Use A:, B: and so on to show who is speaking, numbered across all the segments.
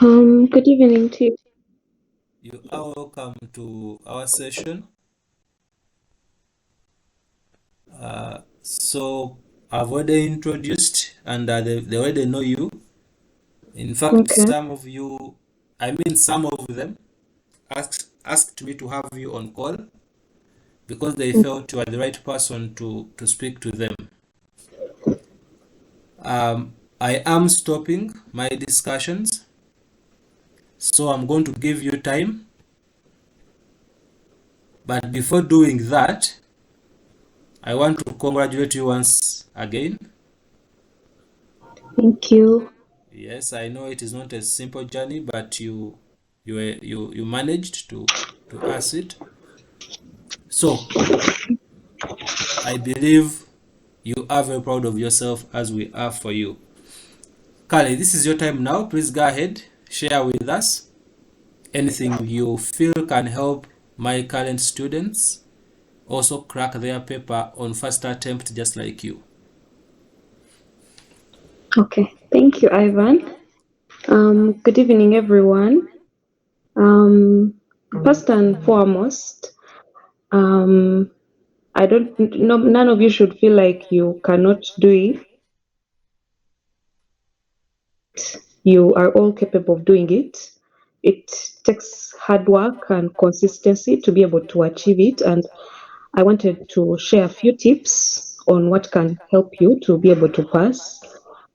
A: Good evening to you.
B: You are welcome to our session. So I've already introduced and they already know you. In fact,
A: Okay.
B: some of you, some of them asked me to have you on call because they felt you are the right person to speak to them. I am stopping my discussions, so I'm going to give you time. But before doing that, I want to congratulate you once again.
A: Thank you.
B: Yes, I know it is not a simple journey, but you managed to pass it. So I believe you are very proud of yourself as we are for you. Kali, this is your time now. Please go ahead, share with us anything you feel can help my current students also crack their paper on first attempt just like you.
A: Okay. Thank you, Ivan. Good evening, everyone. Um, First and foremost, um, I don't no, none of you should feel like you cannot do it. You are all capable of doing it. It takes hard work and consistency to be able to achieve it. And I wanted to share a few tips on what can help you to be able to pass.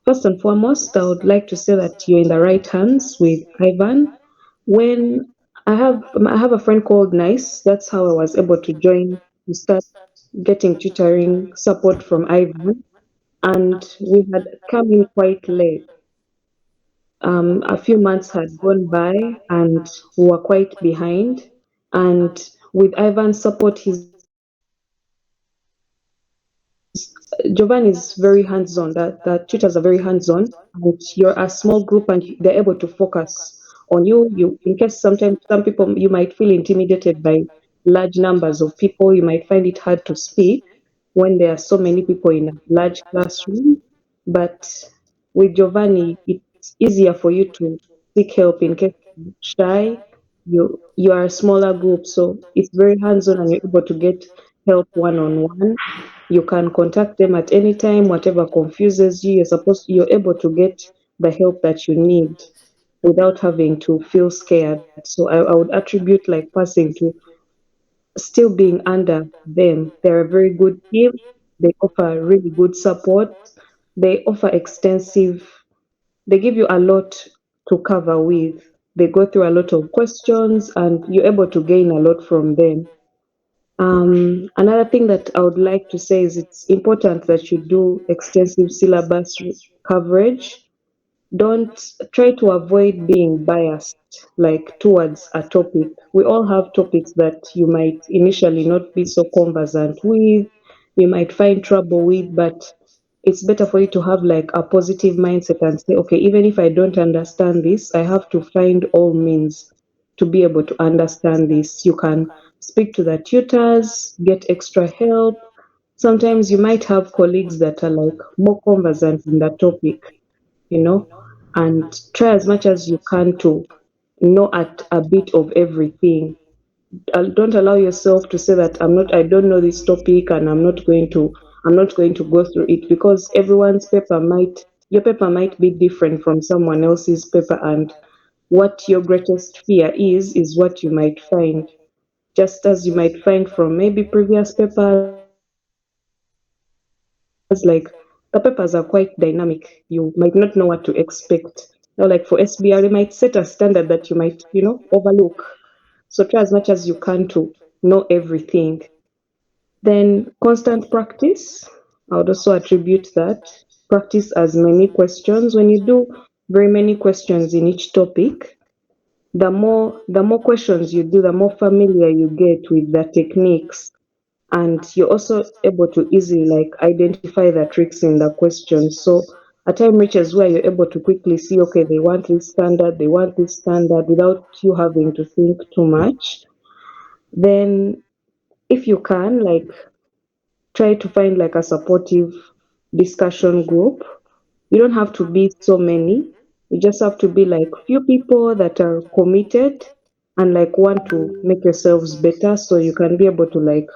A: First and foremost, I would like to say that you're in the right hands with Ivan. When I have a friend called Nice. That's how I was able to join to start getting tutoring support from Ivan, and we had come in quite late. A few months had gone by, and we were quite behind. And with Ivan's support, Giovanni is very hands-on. The tutors are very hands-on, and you're a small group, and they're able to focus on you. In case sometimes some people you might feel intimidated by large numbers of people. You might find it hard to speak when there are so many people in a large classroom. But with Giovanni, it's easier for you to seek help in case you're shy. You are a smaller group, so it's very hands-on, and you're able to get help one-on-one. You can contact them at any time, whatever confuses you, you're able to get the help that you need without having to feel scared. So I would attribute like passing to still being under them. They're a very good team. They offer really good support. They offer extensive, they give you a lot to cover with. They go through a lot of questions, and you're able to gain a lot from them. Another thing that I would like to say is it's important that you do extensive syllabus coverage. Don't try to avoid being biased, like towards a topic. We all have topics that you might initially not be so conversant with, you might find trouble with, but it's better for you to have like a positive mindset and say, okay, even if I don't understand this, I have to find all means to be able to understand this. You can speak to the tutors, get extra help. Sometimes you might have colleagues that are like more conversant in the topic, you know, and try as much as you can to know at a bit of everything. Don't allow yourself to say that I don't know this topic, and I'm not going to go through it, because your paper might be different from someone else's paper, and what your greatest fear is what you might find. Just as you might find from maybe previous papers, like the papers are quite dynamic. You might not know what to expect. Now, like for SBR, they might set a standard that you might, overlook. So try as much as you can to know everything. Then constant practice. I would also attribute that. Practice as many questions. When you do very many questions in each topic, the more questions you do, the more familiar you get with the techniques, and you're also able to easily like identify the tricks in the questions. So a time reaches where you're able to quickly see, okay, they want this standard without you having to think too much. Then if you can, like, try to find like a supportive discussion group. You don't have to be so many. You just have to be like few people that are committed and like want to make yourselves better so you can be able to like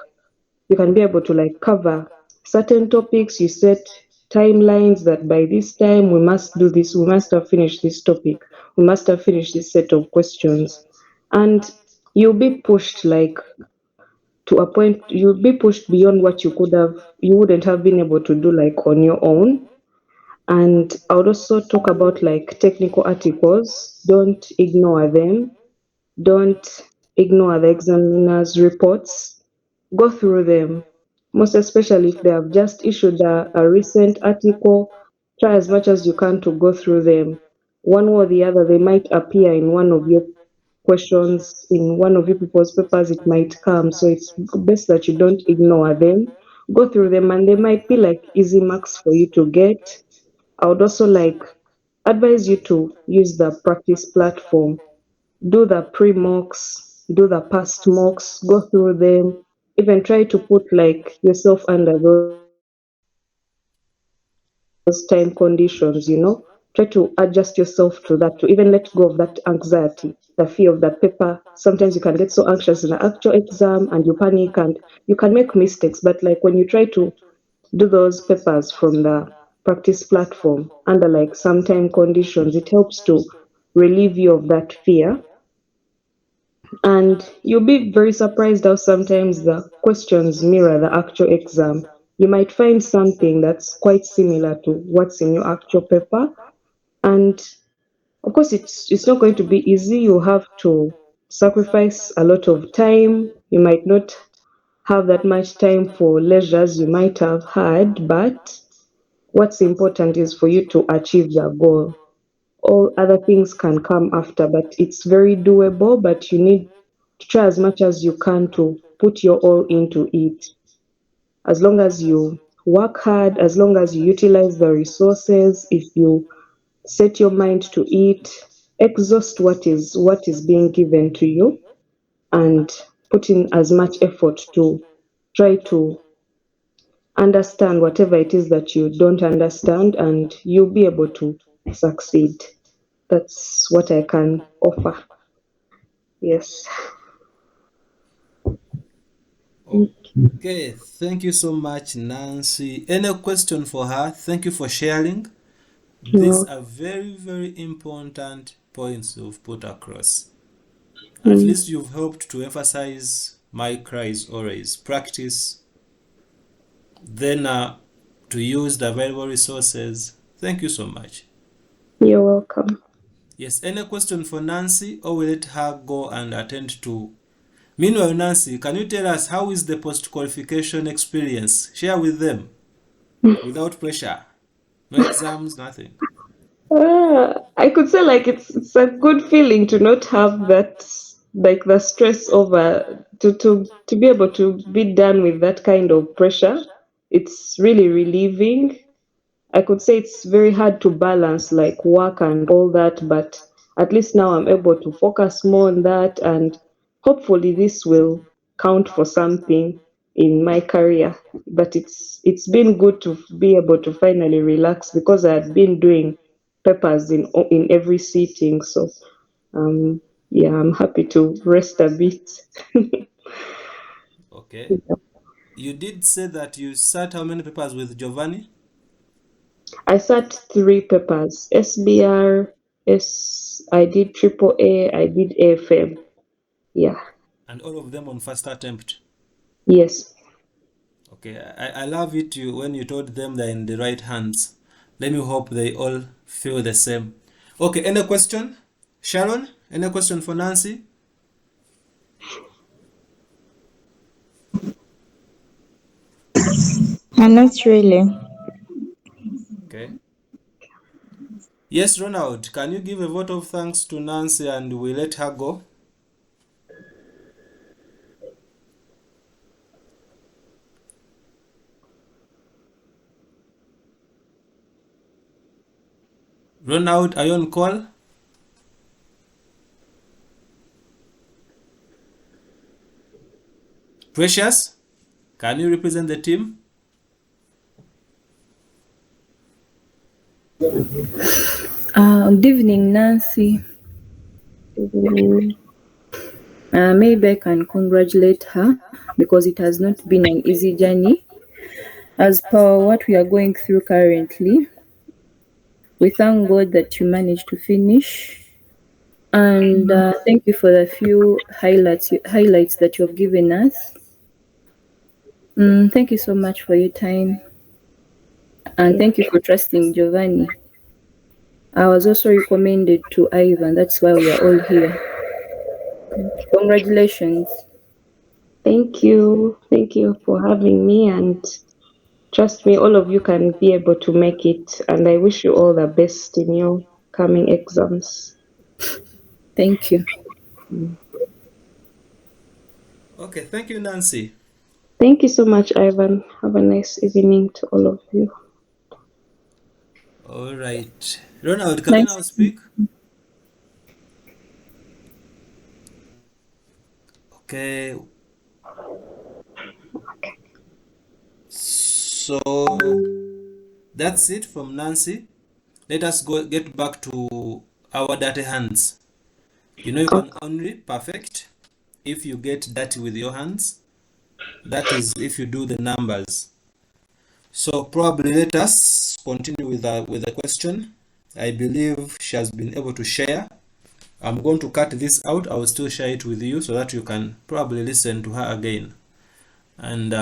A: cover certain topics. You set timelines that by this time we must do this, we must have finished this topic, we must have finished this set of questions. And you'll be pushed like to a point, you'll be pushed beyond what you wouldn't have been able to do like on your own. And I would also talk about like technical articles. Don't ignore them. Don't ignore the examiner's reports. Go through them, most especially if they have just issued a recent article. Try as much as you can to go through them. One way or the other, they might appear in one of your questions, in one of your people's papers, it might come. So it's best that you don't ignore them. Go through them, and they might be like easy marks for you to get. I would also like advise you to use the practice platform. Do the pre-mocks, do the past mocks, go through them, even try to put like yourself under those time conditions, Try to adjust yourself to that, to even let go of that anxiety, the fear of that paper. Sometimes you can get so anxious in the actual exam and you panic and you can make mistakes. But like when you try to do those papers from the practice platform under like some time conditions, it helps to relieve you of that fear. And you'll be very surprised how sometimes the questions mirror the actual exam. You might find something that's quite similar to what's in your actual paper. And of course, it's not going to be easy. You have to sacrifice a lot of time. You might not have that much time for leisures you might have had, but what's important is for you to achieve the goal. All other things can come after, but it's very doable. But you need to try as much as you can to put your all into it. As long as you work hard, as long as you utilize the resources, if you set your mind to it, exhaust what is being given to you, and put in as much effort to try to understand whatever it is that you don't understand, and you'll be able to succeed. That's what I can offer. Yes.
B: Okay, thank you so much, Nancy. Any question for her? Thank you for sharing. These
A: Yeah.
B: are very, very important points you've put across. At
A: Mm.
B: least you've helped to emphasize my cry is always practice, then to use the available resources. Thank you so much.
A: You're welcome.
B: Yes, any question for Nancy, or we let her go and attend to? Meanwhile, Nancy, can you tell us how is the post-qualification experience? Share with them without pressure. No exams, nothing.
A: I could say like it's a good feeling to not have that, like the stress over to be able to be done with that kind of pressure. It's really relieving. I could say it's very hard to balance like work and all that, but at least now I'm able to focus more on that, and hopefully this will count for something in my career. But it's been good to be able to finally relax because I had been doing papers in every sitting. So um yeah, I'm happy to rest a bit.
B: Okay. You did say that you sat how many papers with Giovanni?
A: I sat three papers: SBR, I did triple A, I did AFM. Yeah.
B: And all of them on first attempt.
A: Yes.
B: Okay, I love it when you told them they're in the right hands. Let me hope they all feel the same. Okay, any question? Sharon, any question for Nancy?
C: Not really.
B: Okay. Yes, Ronald, can you give a vote of thanks to Nancy and we let her go? Ronald, are you on call? Precious, can you represent the team?
C: Good evening, Nancy.
A: Mm,
C: Maybe I can congratulate her because it has not been an easy journey. As per what we are going through currently, we thank God that you managed to finish. And thank you for the few highlights that you have given us. Thank you so much for your time. And
A: yeah.
C: thank you for trusting Giovanni. I was also recommended to Ivan. That's why we are all here. Congratulations.
A: Thank you. Thank you for having me. And trust me, all of you can be able to make it. And I wish you all the best in your coming exams.
C: Thank you.
A: Mm.
B: Okay, thank you, Nancy.
A: Thank you so much, Ivan. Have a nice evening to all of you.
B: All right. Ronald, can you
C: Nice.
B: now speak? Okay. So that's it from Nancy. Let us go get back to our dirty hands. You know, you can
A: Okay.
B: only perfect if you get dirty with your hands. That is, if you do the numbers. So probably let us continue with the question. I believe she has been able to share. I'm going to cut this out. I will still share it with you so that you can probably listen to her again. And